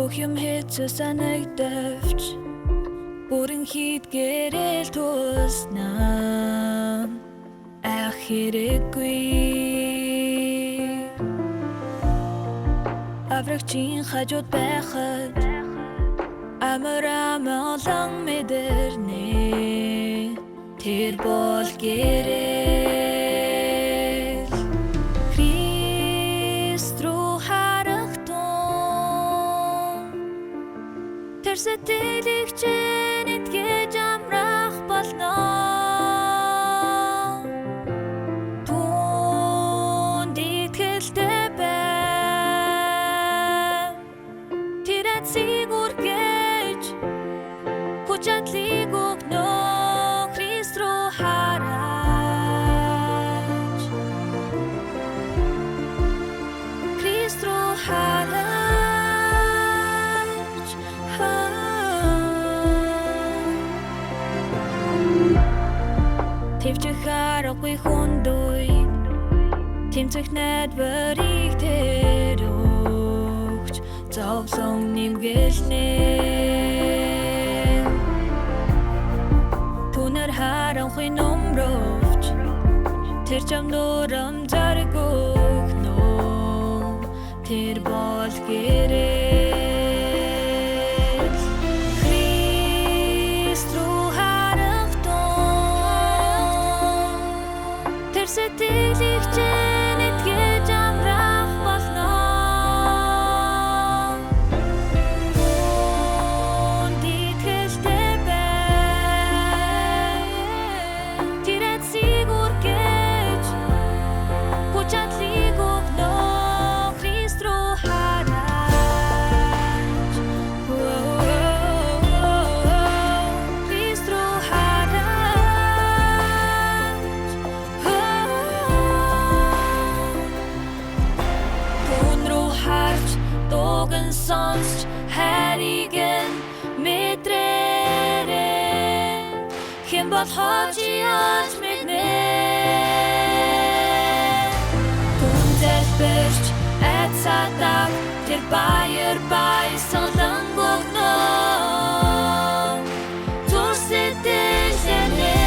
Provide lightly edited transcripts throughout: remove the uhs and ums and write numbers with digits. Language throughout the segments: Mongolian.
Бүх юм хэцүү санагдавч бүрэн хийдгээрэл туснаа ах хэрэггүй аврагчийн хажууд байхад амар олон мэдэрнэ тэр бол гэрэл Христ руу харахтун тэр сэтгэлийг чинь итгэж амрах болно түнд итгэлтэй бай тэр эцгийг үргэж хүч чадлыг өгнө Христ руу хараач Христ руу хараач Тэвчих аргагүй хүндүй тэмцэх найдварыг тэр өгч зовлон нэмгэлнэ Түнэр харанхуй номровч тэр чам нурам зариг өгнө тэр бол гэрэл Христ руу харахтун тэр сэтгэлийг чинь итгэж амрах болно түнд итгэлтэй бай тэр эцгийг үргэж хүч чадлыг өгнө Христ руу хараач Христ руу хараач Түн рүү харж дууган сонсч хайрыг мэдрээрэй хэн болохоо чи яаж мэднэ Түн залбирч айцаадаг тэр баяр баясгалан өгнө Түр сэтгэлэнэ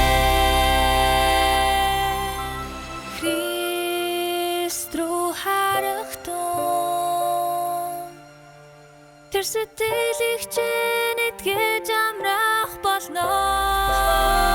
Христ руу харахтун тэр сэтгэлийг чинь итгэж амрах болно